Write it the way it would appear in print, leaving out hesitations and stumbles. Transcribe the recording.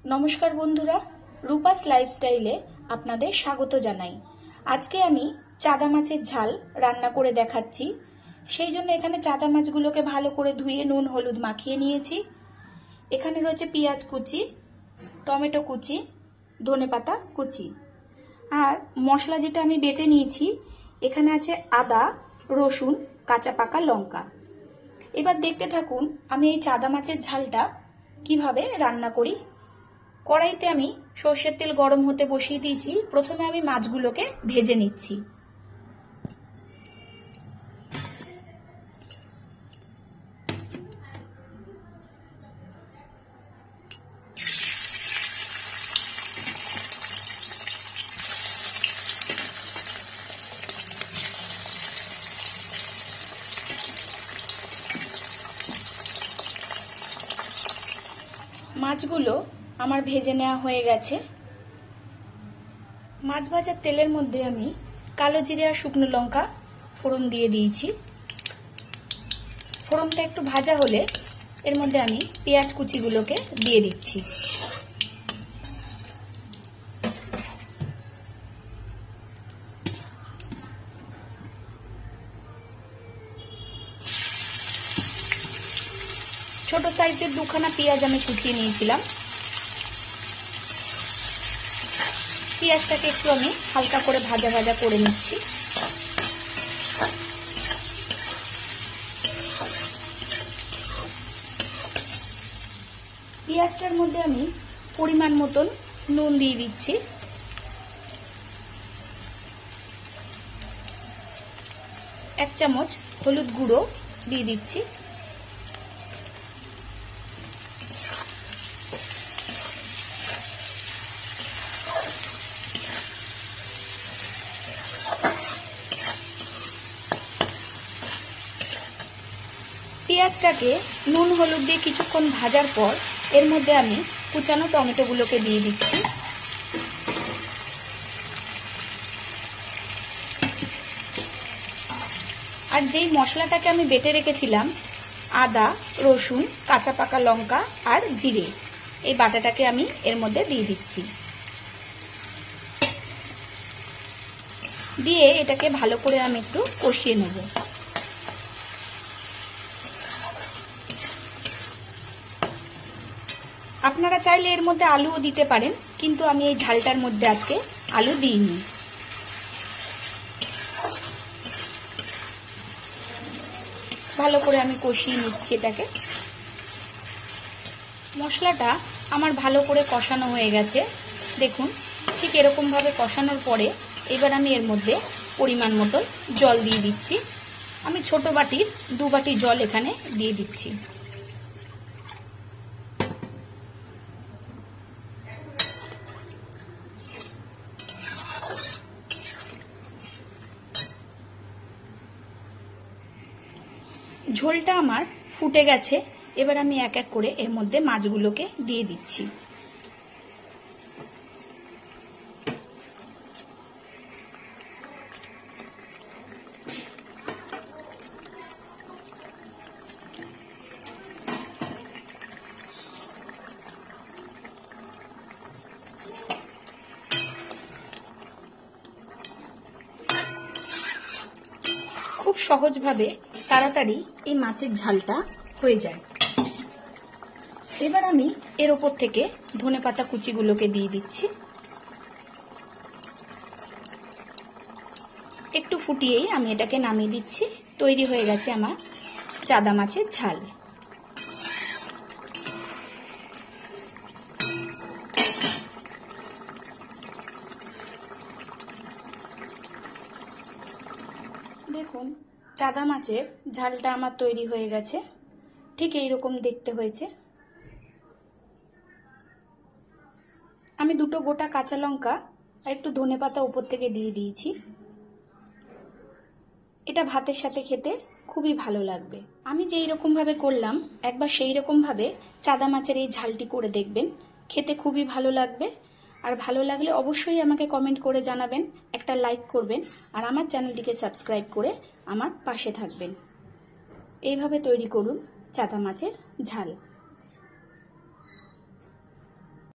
নমস্কার বন্ধুরা, রূপাস লাইফস্টাইলে আপনাদের স্বাগত জানাই। আজকে আমি চাদা মাছের ঝাল রান্না করে দেখাচ্ছি। সেই জন্য এখানে চাদা মাছগুলোকে ভালো করে ধুয়ে নুন হলুদ মাখিয়ে নিয়েছি। এখানে রয়েছে পেঁয়াজ কুচি, টমেটো কুচি, ধনেপাতা কুচি, আর মশলা যেটা আমি বেটে নিয়েছি এখানে আছে আদা, রসুন, কাঁচা পাকা লঙ্কা। এবার দেখতে থাকুন আমি এই চাদা মাছের ঝালটা কিভাবে রান্না করি। কড়াইতে আমি সর্ষের তেল গরম হতে বসিয়ে দিয়েছি। প্রথমে আমি মাছগুলোকে ভেজে নিচ্ছি। মাছগুলো আমার ভেজে নেওয়া হয়ে গেছে। মাছ ভাজার তেলের মধ্যে আমি কালো জিরে আর শুকনো লঙ্কা ফোড়ন দিয়ে দিয়েছি। ফোড়নটা একটু ভাজা হলে এর মধ্যে আমি পেঁয়াজ কুচিগুলোকে দিয়ে দিচ্ছি। ছোট সাইজের দুখানা পেঁয়াজ আমি কুচিয়ে নিয়েছিলাম। পেঁয়াজটাকে একটু আমি হালকা করে ভাজা ভাজা করে নিচ্ছি। পেঁয়াজটার মধ্যে আমি পরিমাণ মতন নুন দিয়ে দিচ্ছি। এক চামচ হলুদ গুঁড়ো দিয়ে দিচ্ছি। পেঁয়াজটাকে নুন হলুদ দিয়ে কিছুক্ষণ ভাজার পর এর মধ্যে আমি কুচানো টমেটোগুলোকে দিয়ে দিচ্ছি। আর যেই মশলাটাকে আমি বেটে রেখেছিলাম আদা, রসুন, কাঁচা পাকা লঙ্কা আর জিরে, এই বাটাটাকে আমি এর মধ্যে দিয়ে দিচ্ছি। দিয়ে এটাকে ভালো করে আমি একটু কষিয়ে নেব। আপনারা চাইলে এর মধ্যে আলুও দিতে পারেন, কিন্তু আমি এই ঝালটার মধ্যে আজকে আলু দিইনি। ভালো করে আমি কষিয়ে নিচ্ছি এটাকে। মশলাটা আমার ভালো করে কষানো হয়ে গেছে। দেখুন, ঠিক এরকম ভাবে কষানোর পরে এবার আমি এর মধ্যে পরিমাণ মতো জল দিয়ে দিচ্ছি। আমি ছোট বাটির 2 বাটি জল এখানে দিয়ে দিচ্ছি। ঝোলটা আমার ফুটে গেছে। এবার আমি এক এক করে এর মধ্যে মাছগুলোকে দিয়ে দিচ্ছি। খুব সহজভাবে তাড়াতাড়ি এই মাছের ঝালটা হয়ে যায়। এবার আমি এর ওপর থেকে ধনেপাতা কুচিগুলোকে দিয়ে দিচ্ছি। একটু ফুটিয়েই আমি এটাকে নামিয়ে দিচ্ছি। তৈরি হয়ে গেছে আমার চাদা মাছের ঝাল। দেখুন, চাদা মাছের ঝালটা আমার তৈরি হয়ে গেছে। ঠিক এইরকম দেখতে হয়েছে। আমি 2 গোটা কাঁচা লঙ্কা আর একটু ধনেপাতা উপর থেকে দিয়ে দিয়েছি। এটা ভাতের সাথে খেতে খুবই ভালো লাগবে। আমি যেই রকম ভাবে করলাম একবার সেই রকম ভাবে চাদা মাছের এই ঝালটি করে দেখবেন, খেতে খুবই ভালো লাগবে। আর ভালো লাগলে অবশ্যই আমাকে কমেন্ট করে জানাবেন, একটা লাইক করবেন, আর আমার চ্যানেলটিকে সাবস্ক্রাইব করে আমার পাশে থাকবেন। এইভাবে তৈরি করুন চাদা মাছের ঝাল।